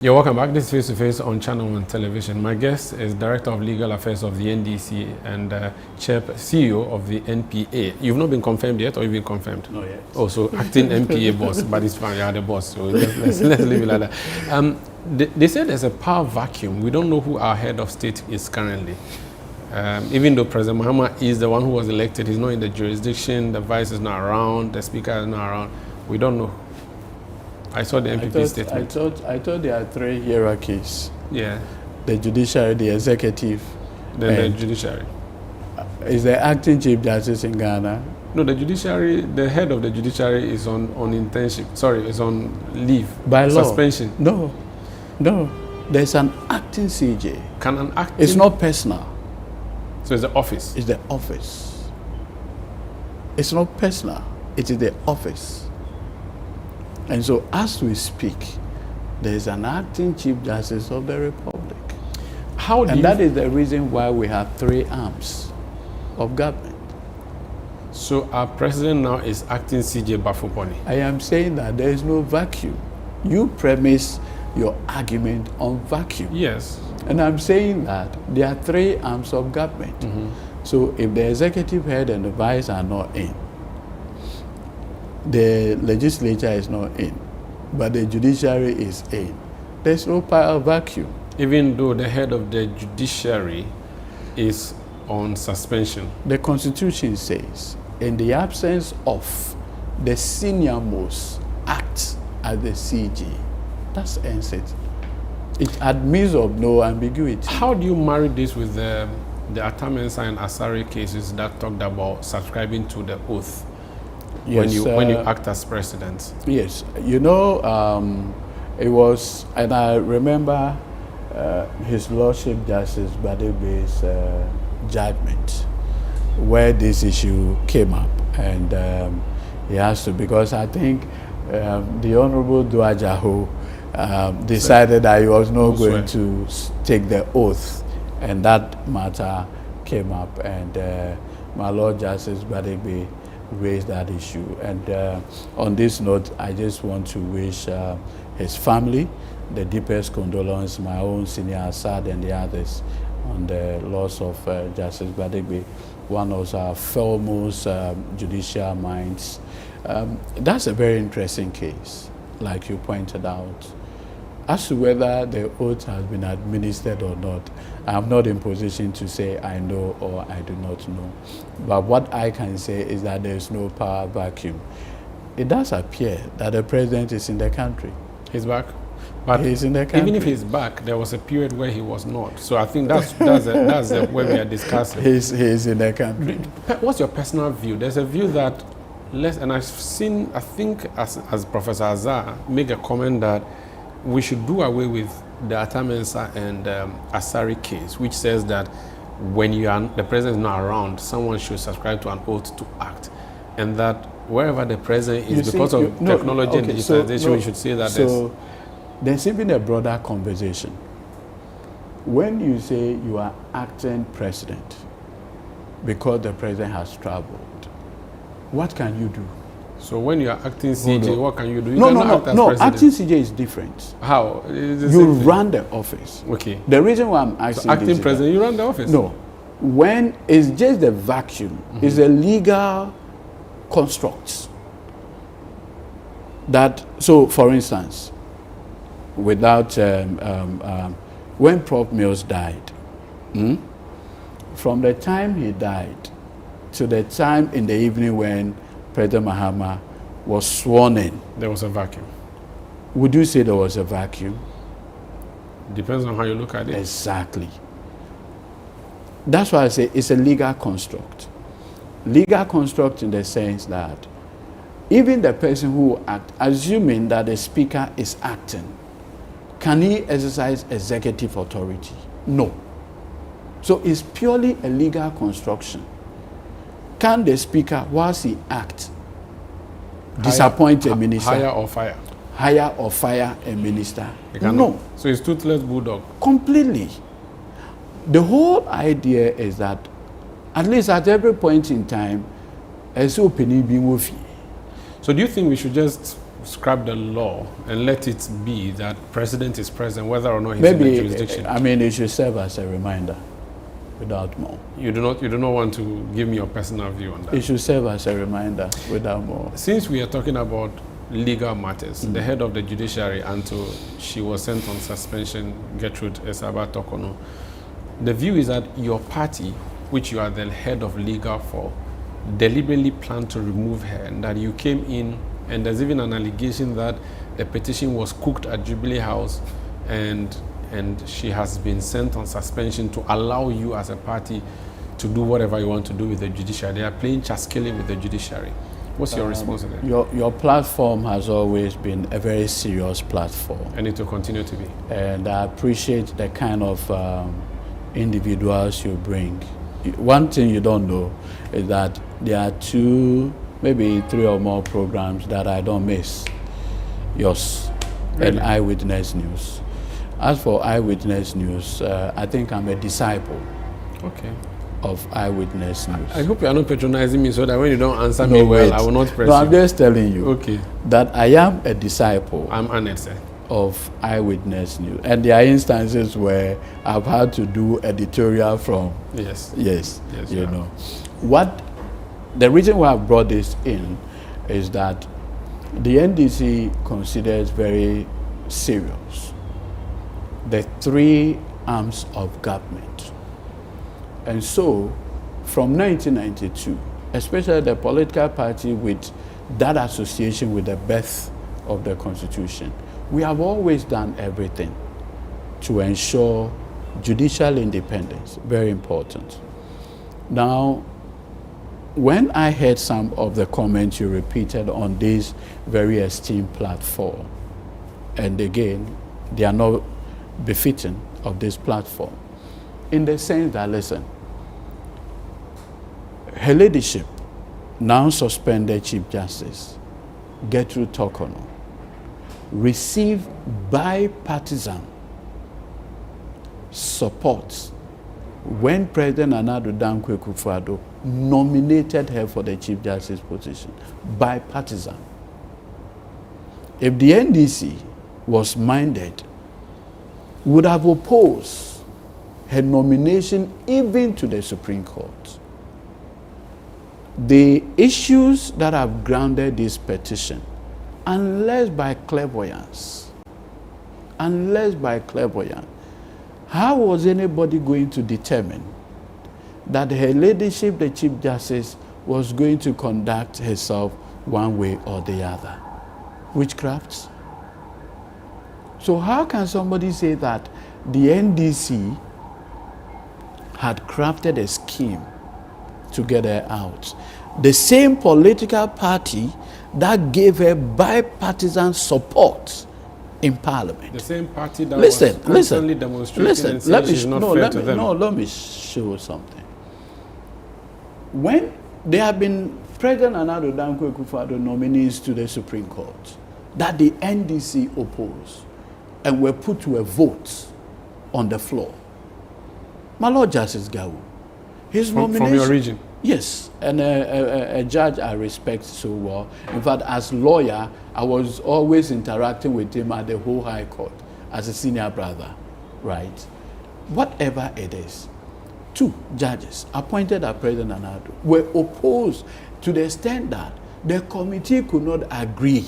You're welcome back. This is Face to Face on ChannelOne television. My guest is Director of Legal Affairs of the NDC and CEO of the NPA. You've not been confirmed yet, or you've been confirmed? Not yet. Also, acting NPA boss, but it's fine. You're the boss, so let's leave it like that. They said there's a power vacuum. We don't know who our head of state is currently. Even though President Mahama is the one who was elected, he's not in the jurisdiction. The vice is not around. The speaker is not around. We don't know. I saw the MPP statement. I thought there are three hierarchies. Yeah. The judiciary, the executive. Then the judiciary. Is the acting chief justice in Ghana? No, the judiciary, the head of the judiciary is on internship. Sorry, is on leave. By law. Suspension. No. There's an acting CJ. Can an acting... It's not personal. So it's the office? It's the office. It's not personal. It is the office. And so, as we speak, there is an acting Chief Justice of the Republic. And that is the reason why we have three arms of government. So our president now is acting CJ Bafoponi. I am saying that there is no vacuum. You premise your argument on vacuum. Yes. And I'm saying that there are three arms of government. Mm-hmm. So if the executive head and the vice are not in, the legislature is not in, but the judiciary is in, there's no power vacuum. Even though the head of the judiciary is on suspension. The Constitution says, in the absence of the senior most act as the CJ. That's ends it. It admits of no ambiguity. How do you marry this with the Atamensa and Asari cases that talked about subscribing to the oath? Yes, when you act as president? Yes, you know, it was, and I remember His Lordship Justice Badebe's judgment where this issue came up, and he has to, because I think the Honorable Duajaho decided that he was not going to take the oath, and that matter came up, and my Lord Justice Badebe raised that issue. And on this note, I just want to wish his family the deepest condolence, my own senior Assad and the others, on the loss of Justice Badebe, one of our foremost judicial minds. That's a very interesting case, like you pointed out. As to whether the oath has been administered or not, I'm not in position to say I know or I do not know. But what I can say is that there is no power vacuum. It does appear that the president is in the country. He's back? But he's in the country. Even if he's back, there was a period where he was not. So I think that's where we are discussing. He's in the country. What's your personal view? There's a view that, and I've seen, I think, as Professor Azar make a comment that we should do away with the Atamensa and Asari case, which says that when the president is not around, someone should subscribe to an oath to act, and that wherever the president is, because of technology and digitalization, we should say that. So there's even a broader conversation. When you say you are acting president because the president has traveled, what can you do? So when you are acting CJ, what can you do? No, acting CJ is different. How? You run the office. Okay. The reason why I'm asking so acting president, you run the office? No. When it's just the vacuum, it's a legal construct. That, so for instance, without, when Prof. Mills died, from the time he died to the time in the evening when President Mahama was sworn in, there was a vacuum. Would you say there was a vacuum? Depends on how you look at it. Exactly. That's why I say it's a legal construct. Legal construct in the sense that even the person who acts, assuming that the speaker is acting, can he exercise executive authority? No. So it's purely a legal construction. Can the speaker, whilst he acts, disappoint a minister? Hire or fire? Hire or fire a minister? No. So it's toothless bulldog? Completely. The whole idea is that, at least at every point in time, as opening being with you. So do you think we should just scrap the law and let it be that president is president whether or not he's Maybe, in the jurisdiction? I mean, it should serve as a reminder, without more. You do not want to give me your personal view on that? It should serve as a reminder, without more. Since we are talking about legal matters, the head of the judiciary, until she was sent on suspension, Gertrude Esaba Tokono, the view is that your party, which you are the head of legal for, deliberately planned to remove her, and that you came in, and there's even an allegation that a petition was cooked at Jubilee House, and she has been sent on suspension to allow you as a party to do whatever you want to do with the judiciary. They are playing chaskele with the judiciary. What's your response to that? Your platform has always been a very serious platform. And it will continue to be. And I appreciate the kind of individuals you bring. One thing you don't know is that there are 2, maybe 3 or more programs that I don't miss. Yours, really? And Eyewitness News. As for Eyewitness News, I think I'm a disciple. Okay. Of Eyewitness News. I hope you are not patronizing me so that when you don't answer me well, I will not press you. No, I'm just telling you that I am a disciple. I'm honored, sir. Of Eyewitness News. And there are instances where I've had to do editorial from. Yes, you know. The reason why I brought this in is that the NDC considers very serious the 3 arms of government. And so, from 1992, especially the political party with that association with the birth of the Constitution, we have always done everything to ensure judicial independence, very important. Now, when I heard some of the comments you repeated on this very esteemed platform, and again, they are not befitting of this platform, in the sense that, listen, her ladyship, now suspended Chief Justice Gertrude Tokono, received bipartisan support when President Nana Addo Dankwa Akufo-Addo nominated her for the Chief Justice position. Bipartisan. If the NDC was minded, would have opposed her nomination even to the Supreme Court. The issues that have grounded this petition, unless by clairvoyance, how was anybody going to determine that her ladyship, the Chief Justice, was going to conduct herself one way or the other? Witchcraft? So how can somebody say that the NDC had crafted a scheme to get her out? The same political party that gave her bipartisan support in Parliament. The same party that was constantly demonstrating and saying she's not fair to them. No, let me show something. When there have been President Nana Addo Dankwa Akufo-Addo nominees to the Supreme Court that the NDC opposed and were put to a vote on the floor. My Lord Justice Gawu, his nomination... From your region? Yes, and a judge I respect so well. In fact, as lawyer, I was always interacting with him at the whole High Court as a senior brother, right? Whatever it is, 2 judges appointed by President Nana Addo were opposed to the extent that the committee could not agree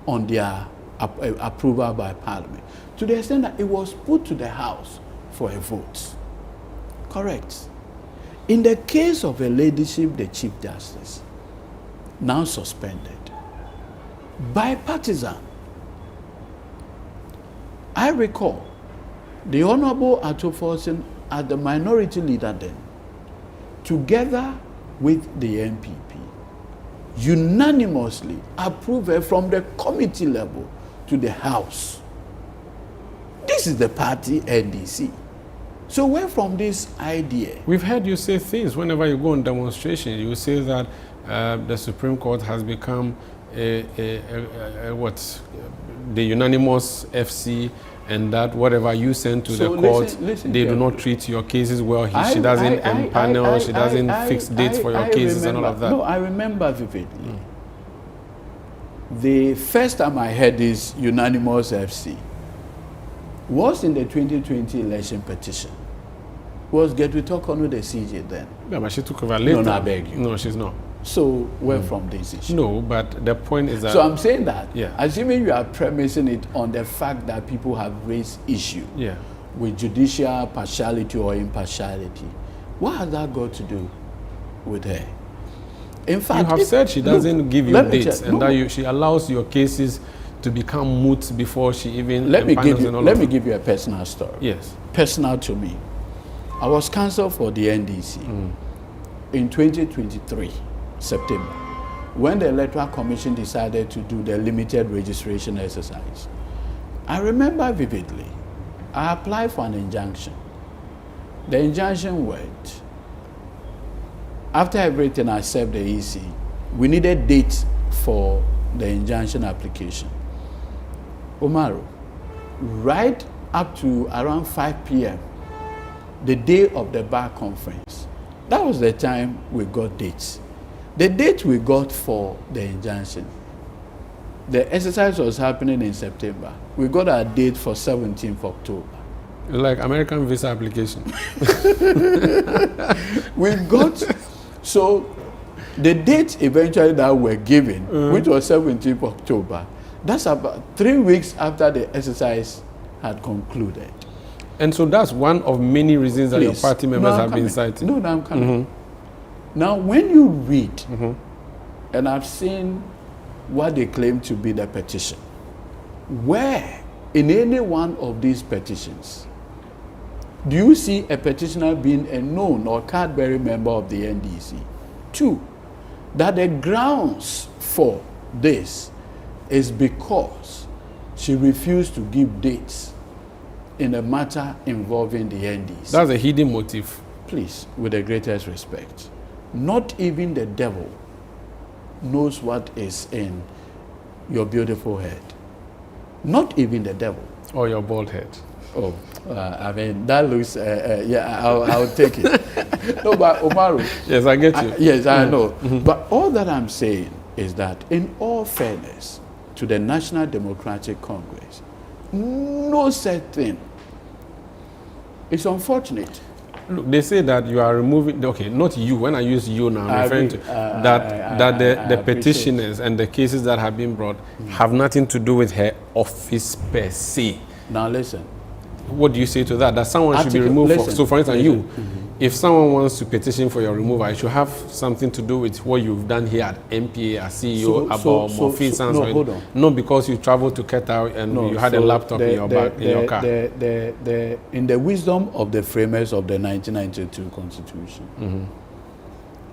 on their approval by Parliament, to the extent that it was put to the House for a vote. Correct. In the case of a ladyship, the Chief Justice, now suspended, bipartisan. I recall the Honorable Ato Forson as the minority leader then, together with the NPP, unanimously approved her from the committee level to the House. This is the party NDC. So where from this idea? We've heard you say things whenever you go on demonstration. You say that the Supreme Court has become the unanimous FC, and that whatever you send to the court, they do not treat your cases well. She doesn't empanel, she doesn't fix dates for your cases and all of that. No, I remember vividly. The first time I heard this unanimous FC was in the 2020 election petition. Was Getwitokonu the CJ then? Yeah, but she took over later. No, I beg you. No, she's not. So where from this issue? No, but the point is that... So I'm saying that, yeah. assuming you are premising it on the fact that people have raised issue with judicial partiality or impartiality, what has that got to do with her? In fact, you have said she doesn't give you dates, and that she allows your cases to become moot before she even... Let me give you a personal story. Yes. Personal to me. I was cancelled for the NDC in 2023, September, when the Electoral Commission decided to do the limited registration exercise. I remember vividly, I applied for an injunction. The injunction went, after everything I served the EC, we needed dates for the injunction application. Umaru, right up to around 5 p.m., the day of the bar conference, that was the time we got dates. The date we got for the injunction, the exercise was happening in September. We got our date for 17th October. Like American visa application. We got, so the date eventually that were given, which was 17th October, that's about 3 weeks after the exercise had concluded. And so that's one of many reasons that your party members have been citing. No, I'm coming. Now, when you read, and I've seen what they claim to be the petition, where in any one of these petitions, do you see a petitioner being a known or card-bearing member of the NDC? 2, that the grounds for this is because she refused to give dates in a matter involving the NDC. That's a hidden motive. Please, with the greatest respect, not even the devil knows what is in your beautiful head. Not even the devil. Or your bald head. Oh, I mean, that looks, yeah, I'll take it. No, but Umaru. Yes, I get you. Yes, I know. But all that I'm saying is that in all fairness to the National Democratic Congress, no such thing. It's unfortunate. Look, they say that you are removing, okay, not you, when I use you now, I'm referring to that the petitioners and the cases that have been brought have nothing to do with her office per se. Now listen. What do you say to that? That someone should be removed? So for instance, if someone wants to petition for your removal, it should have something to do with what you've done here at MPA as CEO about Morphine. Not because you traveled to Qatar and you had a laptop in your car. In the wisdom of the framers of the 1992 Constitution,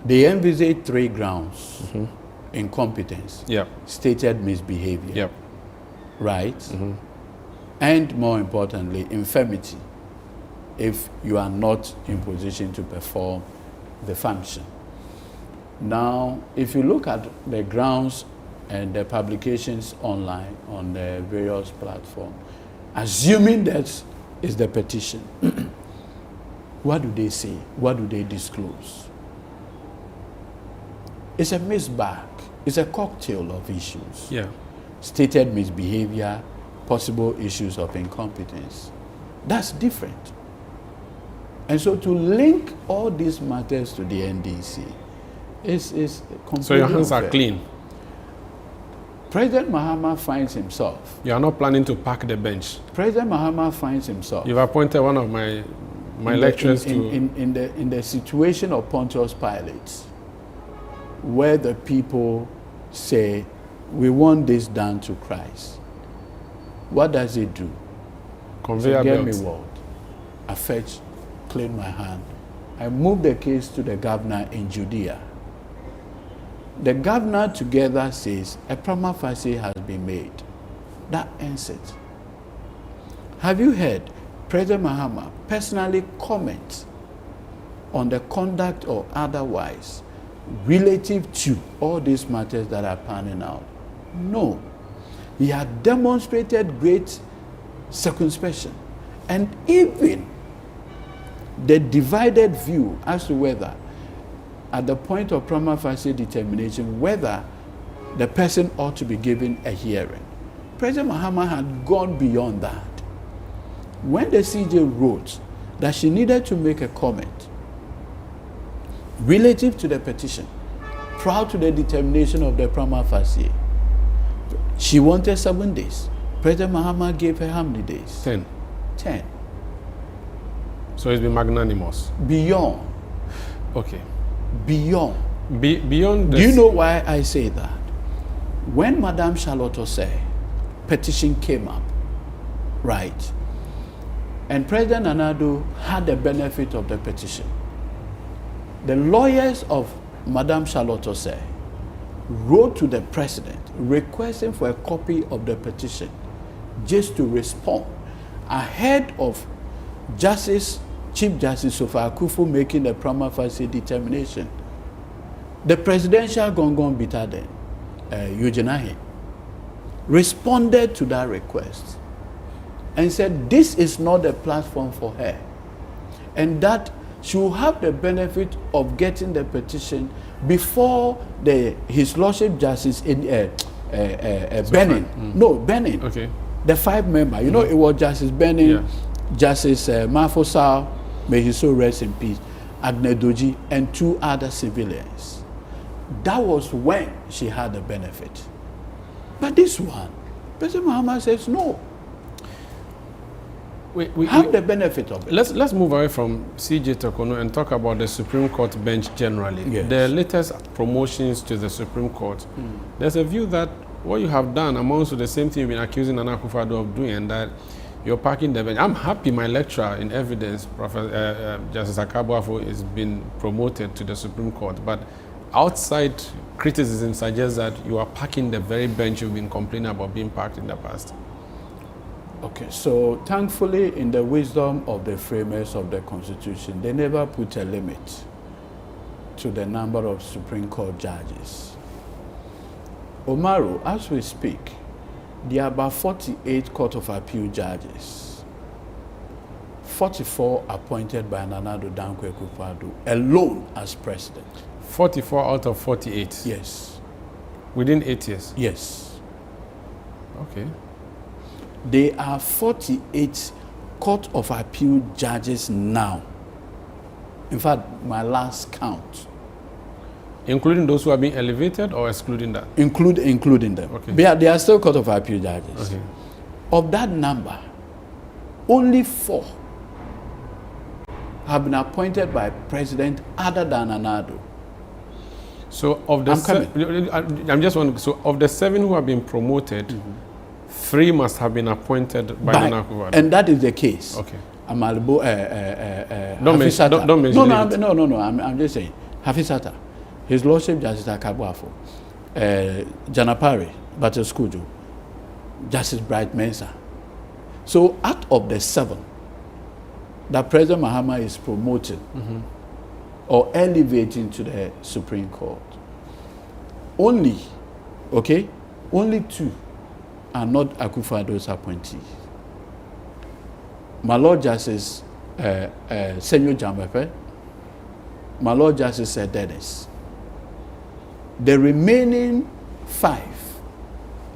they envisaged 3 grounds: incompetence, stated misbehavior, right, and more importantly, infirmity, if you are not in position to perform the function. Now, if you look at the grounds and the publications online on the various platforms, assuming that is the petition, what do they say? What do they disclose? It's a mixed bag. It's a cocktail of issues. Yeah. Stated misbehavior, possible issues of incompetence. That's different. And so to link all these matters to the NDC is completely So your hands unfair. are clean? President Mahama finds himself. You are not planning to pack the bench? President Mahama finds himself. You've appointed one of my lecturers in the situation of Pontius Pilate, where the people say, we want this done to Christ. What does it do? Conveyor belt. belt. Get me word. I fetch, clean my hand. I move the case to the governor in Judea. The governor together says a prima facie has been made. That ends it. Have you heard President Mahama personally comment on the conduct or otherwise relative to all these matters that are panning out? No. He had demonstrated great circumspection, and even the divided view as to whether, at the point of prima facie determination, whether the person ought to be given a hearing. President Mahama had gone beyond that. When the CJ wrote that she needed to make a comment relative to the petition, prior to the determination of the prima facie, she wanted 7 days. President Mahama gave her how many days? 10. 10. So it's been magnanimous. Beyond. Okay. Beyond. Beyond this. Do you know why I say that? When Madame Charlotte Osei petition came up, right, and President Nana-Addo had the benefit of the petition, the lawyers of Madame Charlotte Osei wrote to the president requesting for a copy of the petition just to respond ahead of Chief Justice Sofa Akufo making the prima facie determination. The presidential Gongon Bitaden, Eugene, responded to that request and said this is not a platform for her, and that she will have the benefit of getting the petition before His Lordship Justice Benin. No, Benin. Okay. The 5 member. You know, it was Justice Benin, Yeah. Justice Mafosal, may he so rest in peace, Edudzi, and 2 other civilians. That was when she had the benefit. But this one, President Mahama says no. We have the benefit of it. Let's move away from CJ Tokono and talk about the Supreme Court bench generally. Yes. The latest promotions to the Supreme Court. There's a view that what you have done amounts to the same thing you've been accusing Nana Akufo-Addo of doing, and that you're packing the bench. I'm happy my lecturer in evidence, Justice Akabuafo, is being promoted to the Supreme Court, but outside criticism suggests that you are packing the very bench you've been complaining about being packed in the past. Okay, so thankfully, in the wisdom of the framers of the Constitution, they never put a limit to the number of Supreme Court judges. Omaru, as we speak, there are about 48 Court of Appeal judges, 44 appointed by Nana-Addo Dankwa Akufo-Addo alone as president. 44 out of 48? Yes. Within 8 years? Yes. Okay. There are 48 Court of Appeal judges now. In fact, my last count. Including those who are being elevated or excluding that? Including them. Okay. They are still Court of Appeal judges. Okay. Of that number, only 4 have been appointed by president other than Nana-Addo. So of the I'm just wondering, so of the 7 who have been promoted, 3 must have been appointed by Nana Akufo-Addo. And that is the case. Okay. Amalbo, Don't mention it. No. I'm just saying. Hafisata, His Lordship Justice Akabuafo, Janapari, Bataskujo, Justice Bright Mensah. So out of the 7 that President Mahama is promoting or elevating to the Supreme Court, only 2 are not Akufo-Addo's appointees. My Lord Justice Senyo Jamepe, my Lord Justice Dennis. The remaining 5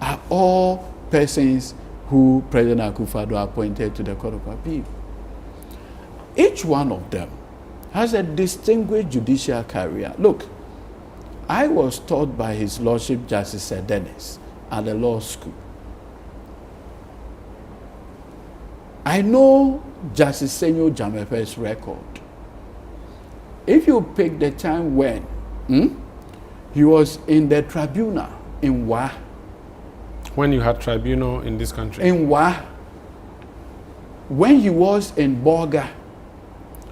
are all persons who President Akufo-Addo appointed to the Court of Appeal. Each one of them has a distinguished judicial career. Look, I was taught by His Lordship Justice Dennis at the law school. I know Justice Senyo Jamepe's record. If you pick the time when he was in the tribunal in Wa. When you had tribunal in this country? In Wa. When he was in Borga.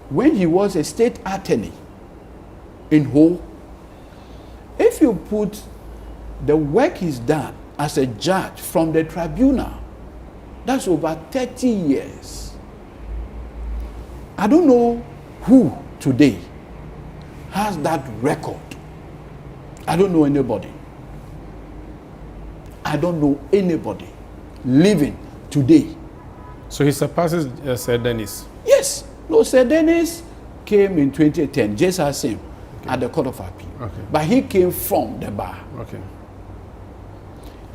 When he was a state attorney in Ho. If you put the work he's done as a judge from the tribunal, that's over 30 years. I don't know who today has that record. I don't know anybody. I don't know anybody living today. So he surpasses Sir Dennis? Yes. No, Sir Dennis came in 2010, just as him, at the Court of Appeal. Okay. But he came from the bar. Okay.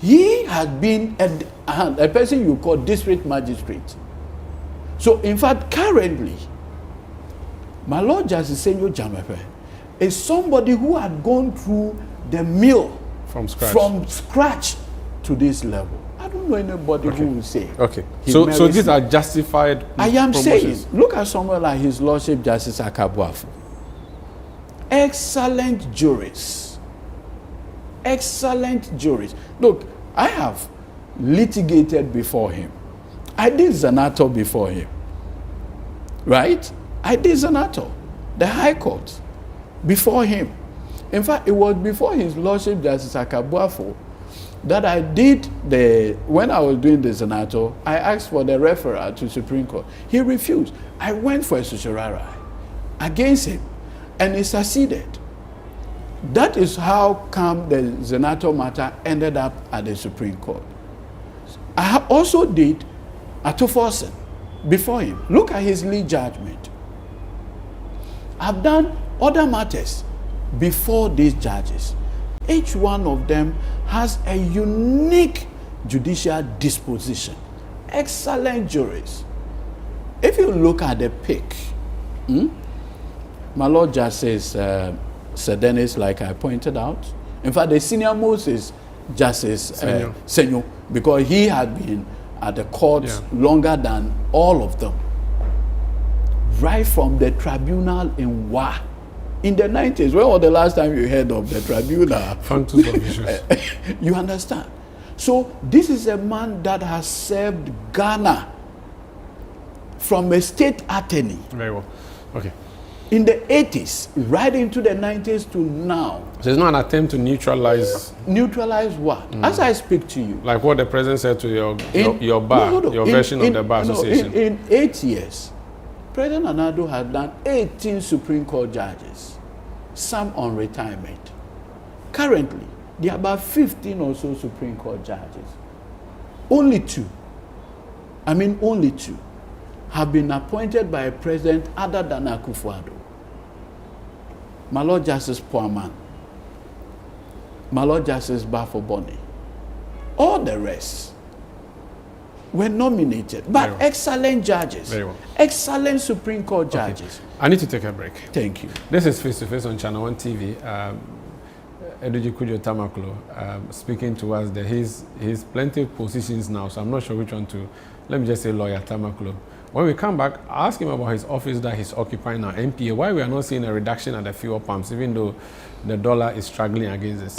He had been a person you call district magistrate. So, in fact, currently, my Lord Justice Senyo Jamepe is somebody who had gone through the mill from scratch to this level. I don't know anybody who will say. Okay. So these are justified. I am promotions. saying, look at someone like His Lordship Justice Akabuafo. Excellent jurists. Excellent jurists. Look, I have litigated before him. I did Zanato before him. Right? I did Zanato, the High Court, before him. In fact, it was before His Lordship Justice Akabuafo that I did when I was doing the Zanato, I asked for the referral to Supreme Court. He refused. I went for a certiorari against him, and he succeeded. That is how come the Zanato matter ended up at the Supreme Court. I also did Atoforsen before him. Look at his lead judgment. I've done other matters before these judges. Each one of them has a unique judicial disposition. Excellent juries. If you look at the pick, my Lord Justice Sir Dennis, like I pointed out, in fact, the senior most is Justice Senyo, because he had been at the court longer than all of them. Right from the tribunal in Wa. In the 90s, when was the last time you heard of the tribunal? You understand? So this is a man that has served Ghana from a state attorney. Very well. Okay. In the 80s, right into the 90s to now. So it's not an attempt to neutralize. Neutralize what? As I speak to you. Like what the president said to your bar, your version of the bar association. In 8 years, President Anado had done 18 Supreme Court judges, some on retirement. Currently, there are about 15 or so Supreme Court judges. Only two have been appointed by a president other than Akufo-Addo. My Lord Justice Poaman, my Lord Justice Bafo-Boni, all the rest were nominated, but excellent judges. Very well. Excellent Supreme Court judges. Okay. I need to take a break. Thank you. This is Face to Face on ChannelOne TV. Edudzi Tamakloe speaking to us there. He's plenty of positions now, so I'm not sure which one to. Let me just say lawyer Tamakloe. When we come back, I'll ask him about his office that he's occupying now, MPA, why we are not seeing a reduction at the fuel pumps, even though the dollar is struggling against this.